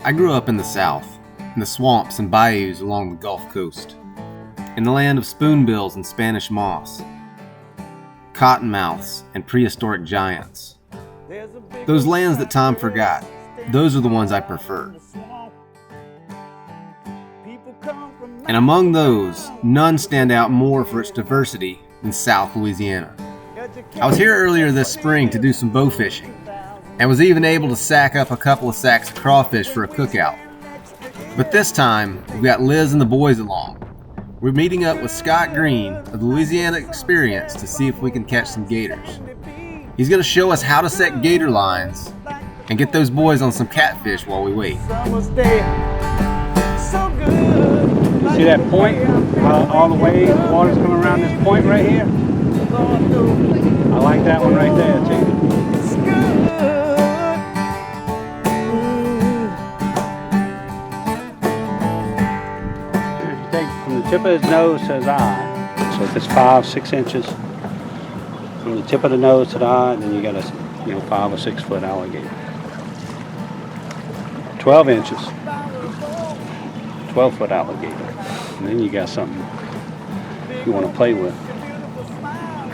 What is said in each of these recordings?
I grew up in the South, in the swamps and bayous along the Gulf Coast, in the land of spoonbills and Spanish moss, cottonmouths and prehistoric giants. Those lands that time forgot, those are the ones I prefer. And among those, none stand out more for its diversity than South Louisiana. I was here earlier this spring to do some bow fishing, and was even able to sack up a couple of sacks of crawfish for a cookout. But this time, we've got Liz and the boys along. We're meeting up with Scott Green of the Louisiana Experience to see if we can catch some gators. He's going to show us how to set gator lines and get those boys on some catfish while we wait. See that point? All the way, the water's coming around this point right here. I like that one right there too. You take from the tip of his nose to his eye. So if it's 5-6 inches from the tip of the nose to the eye, then you got a 5 or 6 foot alligator. 12 inches, 12-foot alligator. And then you got something you want to play with.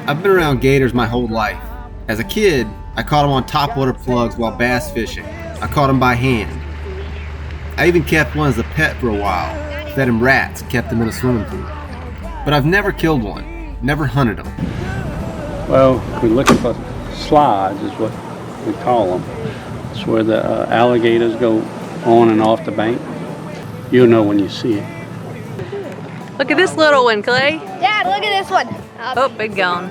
I've been around gators my whole life. As a kid, I caught them on topwater plugs while bass fishing. I caught them by hand. I even kept one as a pet for a while. Fed him rats and kept them in a swimming pool. But I've never killed one, never hunted them. Well, we're looking for slides is what we call them. It's where the alligators go on and off the bank. You'll know when you see it. Look at this little one, Clay. Dad, look at this one. Oh, big gone.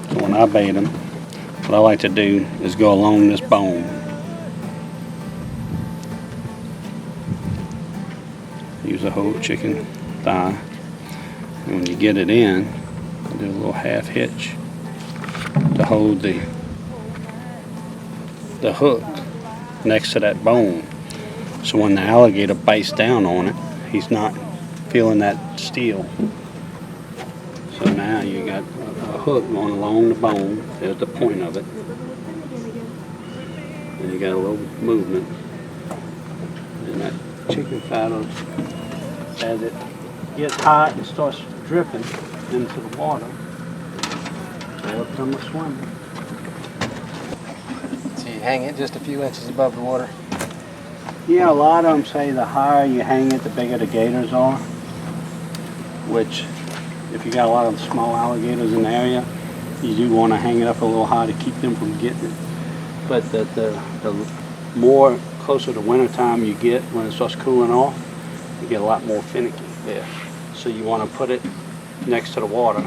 So when I bait them, what I like to do is go along this bone. Use a whole chicken thigh. And when you get it in, do a little half hitch to hold the hook next to that bone. So when the alligator bites down on it, he's not feeling that steel. So now you got a hook going along the bone. There's the point of it. And you got a little movement. And that chicken fat, as it gets hot, it starts dripping into the water. There comes a swimmer. So you hang it just a few inches above the water? Yeah, a lot of them say the higher you hang it, the bigger the gators are. Which, if you got a lot of small alligators in the area, you do want to hang it up a little high to keep them from getting it. But the more closer to winter time you get, when it starts cooling off, you get a lot more finicky there. So you want to put it next to the water.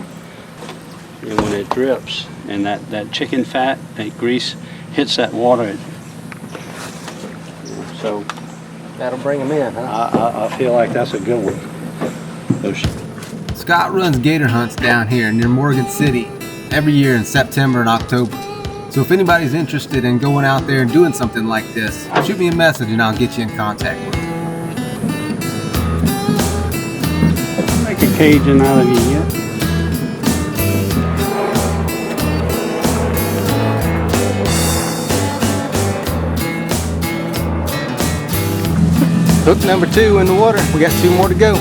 And when it drips and that chicken fat, that grease hits that water, so That'll bring them in, huh? I feel like that's a good one. Scott runs gator hunts down here near Morgan City every year in September and October. So if anybody's interested in going out there and doing something like this, shoot me a message and I'll get you in contact with him. Make a Cajun out of you yet? Hook number 2 in the water. We got 2 more to go.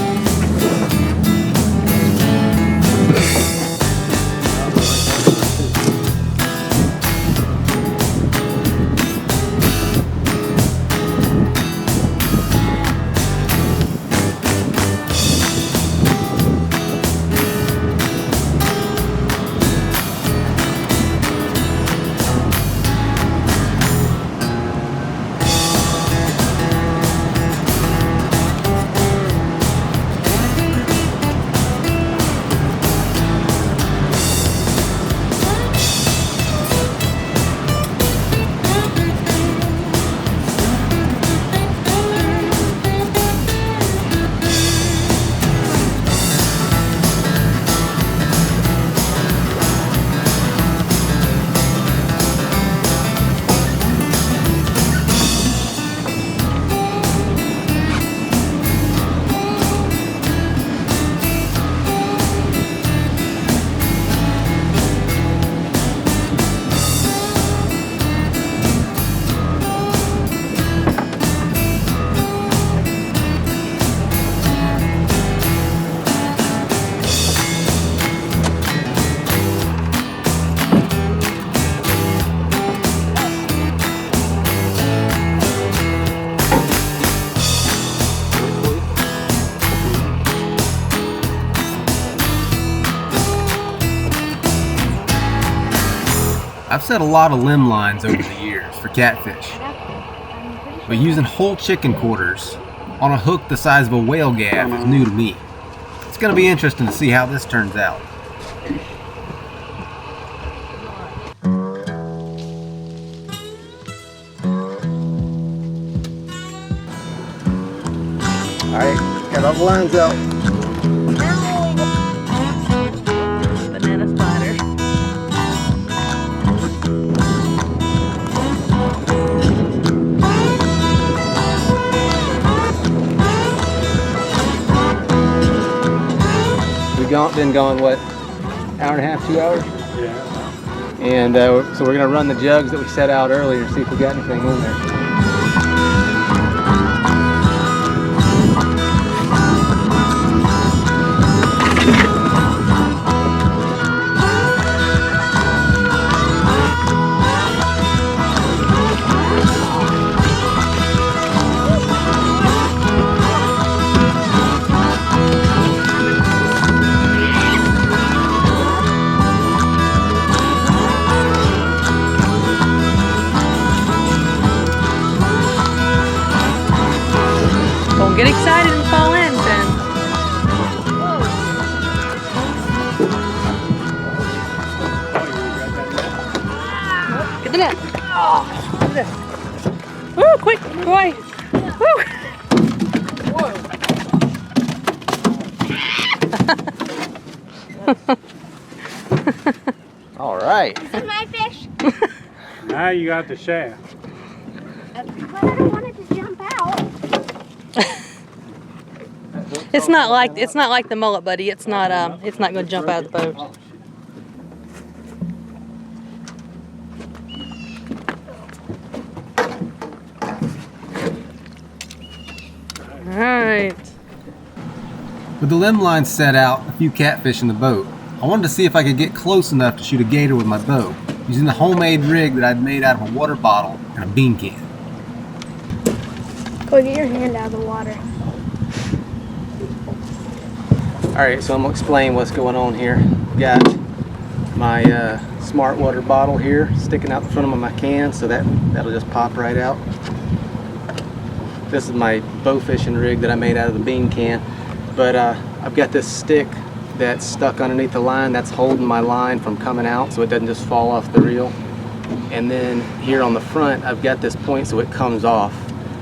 I've set a lot of limb lines over the years for catfish, but using whole chicken quarters on a hook the size of a whale gaff is new to me. It's going to be interesting to see how this turns out. Alright, got all the lines out. Banana spider. We've been gone, what, hour and a half, 2 hours? Yeah. And so we're going to run the jugs that we set out earlier and see if we got anything on there. Don't get excited and fall in, then. Get the net. Get the net. Woo, quick, go away. Woo. All right. This is my fish. Now you got the shaft. But I don't want it to jump out. It's not like the mullet, buddy. It's not going to jump out of the boat. All right. With the limb line set out, a few catfish in the boat, I wanted to see if I could get close enough to shoot a gator with my bow, using the homemade rig that I'd made out of a water bottle and a bean can. Go get your hand out of the water. Alright, so I'm going to explain what's going on here. Got my smart water bottle here sticking out the front of my can, so that'll just pop right out. This is my bow fishing rig that I made out of the bean can, but I've got this stick that's stuck underneath the line that's holding my line from coming out so it doesn't just fall off the reel. And then here on the front I've got this point so it comes off,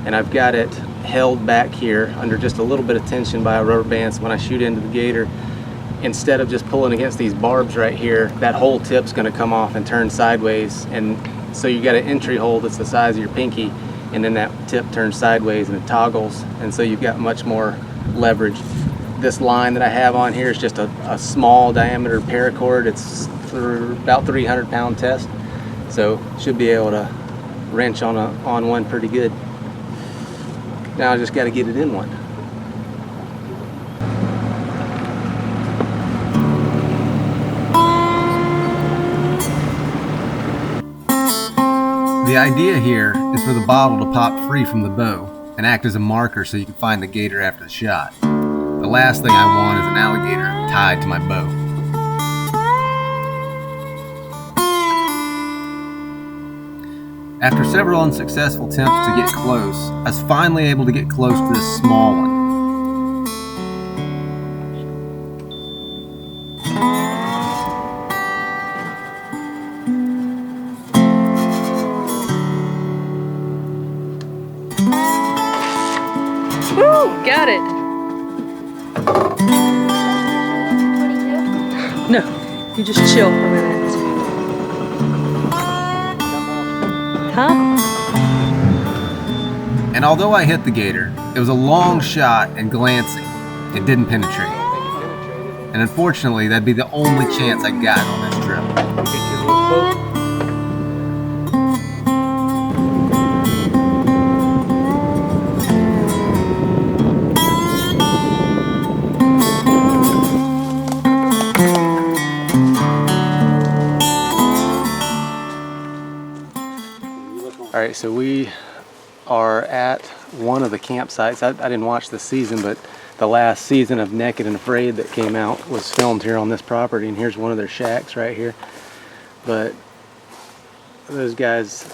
and I've got it held back here under just a little bit of tension by a rubber band, so when I shoot into the gator, instead of just pulling against these barbs right here, that whole tip's going to come off and turn sideways, and so you got an entry hole that's the size of your pinky, and then that tip turns sideways and it toggles, and so you've got much more leverage. This line that I have on here is just a small diameter paracord. It's for about 300-pound test, so should be able to wrench on one pretty good. Now I just got to get it in one. The idea here is for the bottle to pop free from the bow and act as a marker so you can find the gator after the shot. The last thing I want is an alligator tied to my bow. After several unsuccessful attempts to get close, I was finally able to get close to this small one. Woo, got it. No, you just chill for a minute. Huh? And although I hit the gator, it was a long shot and glancing. It didn't penetrate. And unfortunately, that'd be the only chance I got on this trip. All right, so we are at one of the campsites. I didn't watch this season, but the last season of Naked and Afraid that came out was filmed here on this property, and here's one of their shacks right here. But those guys,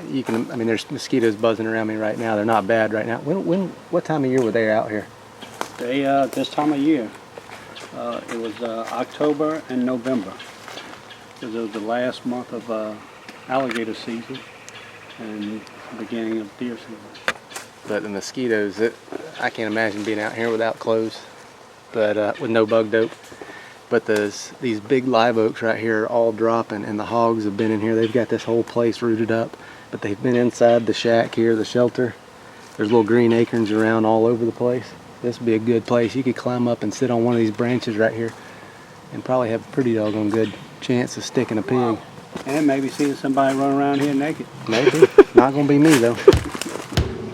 you can, I mean, there's mosquitoes buzzing around me right now. They're not bad right now. What time of year were they out here? They, this time of year, it was October and November. Because it was the last month of alligator season and the beginning of deer season. But the mosquitoes, I can't imagine being out here without clothes, but with no bug dope. But these big live oaks right here are all dropping, and the hogs have been in here. They've got this whole place rooted up, but they've been inside the shack here, the shelter. There's little green acorns around all over the place. This would be a good place. You could climb up and sit on one of these branches right here and probably have a pretty doggone good chance of sticking a pig. And maybe seeing somebody run around here naked. Maybe. Not gonna be me though.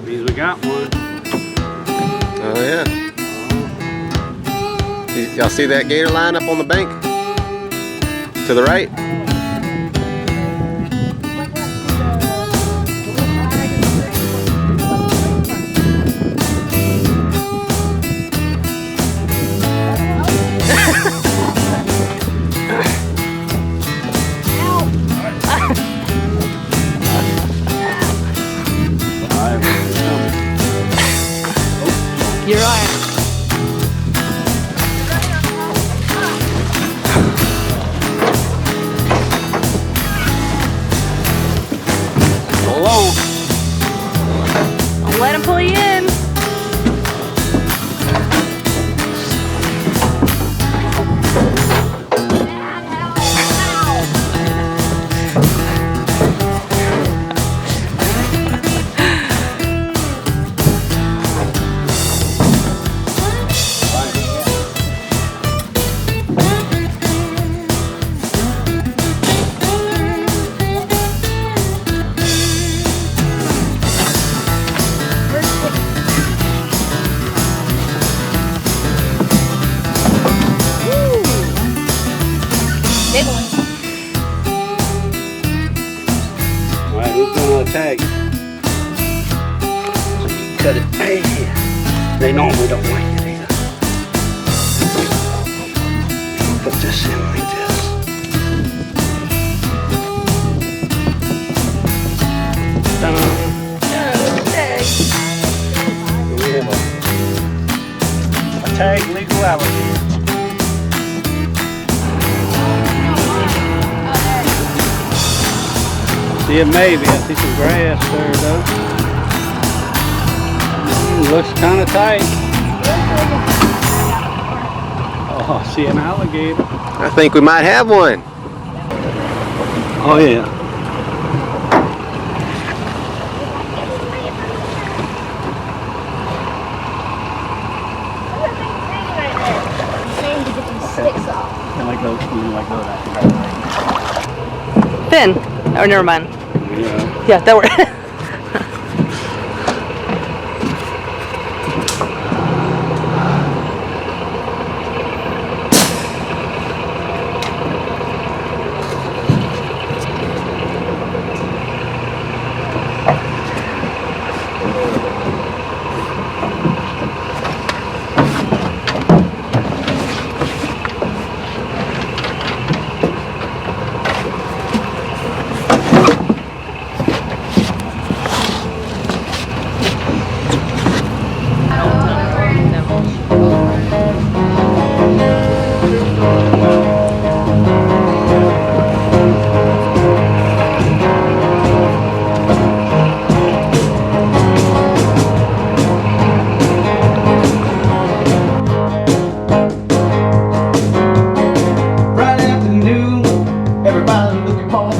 Means we got one. Oh yeah. Y'all see that gator line up on the bank? To the right? You're right. Hello. Don't let him pull you in. Big one. Alright, who's gonna attack? Cut it. Hey, they normally don't like it either. Put this in like this. Ta-da. We have a tag legal alligator. See it maybe. I see some grass there though. Looks kind of tight. Oh, I see an alligator. I think we might have one. Oh yeah. Like those, Finn. Oh, never mind. yeah. Yeah, that worked.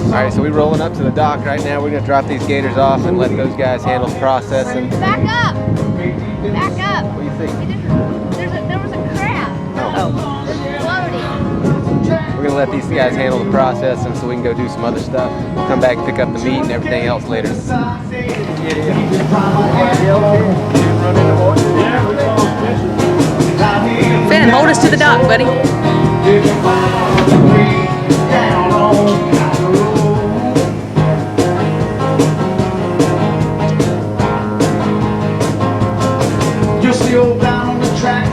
Alright, so we're rolling up to the dock right now. We're going to drop these gators off and let those guys handle the processing. Back up! Back up! What do you think? There was a crab. Oh. Floating. We're going to let these guys handle the processing so we can go do some other stuff. We'll come back and pick up the meat and everything else later. Finn, hold us to the dock, buddy. Just the old down on the track,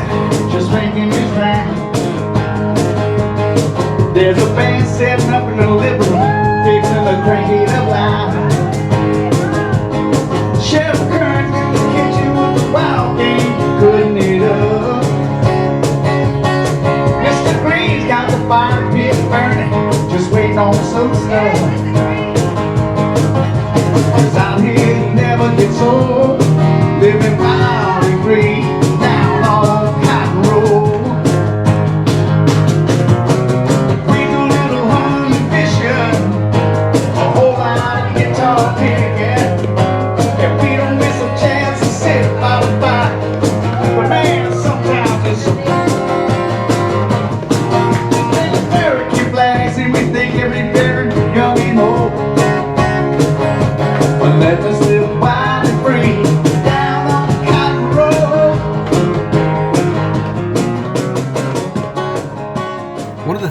just making his back. There's a band setting up in the living room, fixing the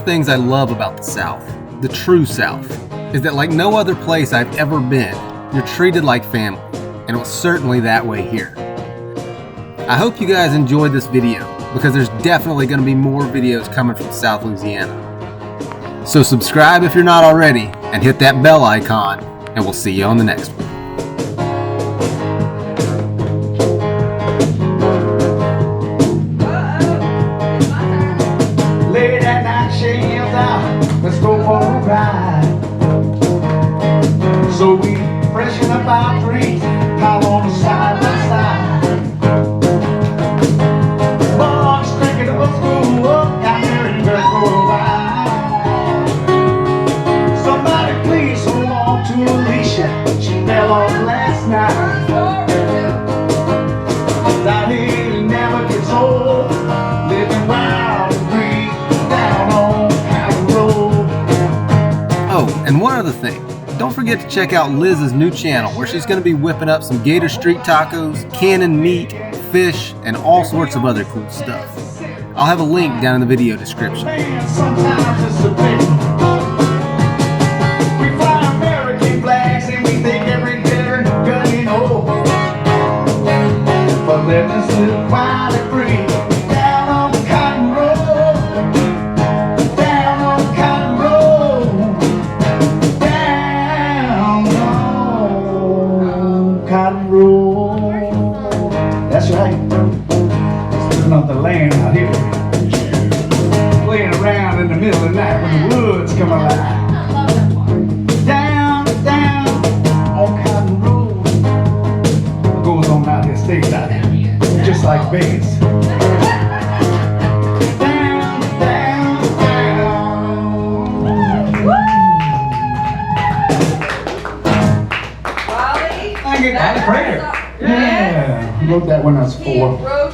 things I love about the South, the true South, is that like no other place I've ever been, you're treated like family, and it was certainly that way here. I hope you guys enjoyed this video, because there's definitely going to be more videos coming from South Louisiana. So subscribe if you're not already, and hit that bell icon, and we'll see you on the next one. Late at night, she yells out, let's go for a ride. So we freshen up our drinks, pile on the side by side. Box drinking old school up, got married and girl for a ride. Somebody please hold on to Alicia, she fell off last night. Out here it never gets old, living wild and free down on Cajun Road. Oh, and one other thing. Don't forget to check out Liz's new channel where she's going to be whipping up some Gator Street tacos, canning meat, fish, and all sorts of other cool stuff. I'll have a link down in the video description. Man, sometimes it's a bit. We fly American flags and we think every dinner gun in old. But let us live wild and free down on Cotton Road. Down on Cotton Road. Down on Cotton Road. That's right. It's living on the land out here. Playing around in the middle of the night when the woods come alive. Down, down on Cotton Road. What goes on out here stays out here. Just like Vegas. Down, down, down. Wally? Thank you. Prayer. Yeah. I wrote that when I was 4.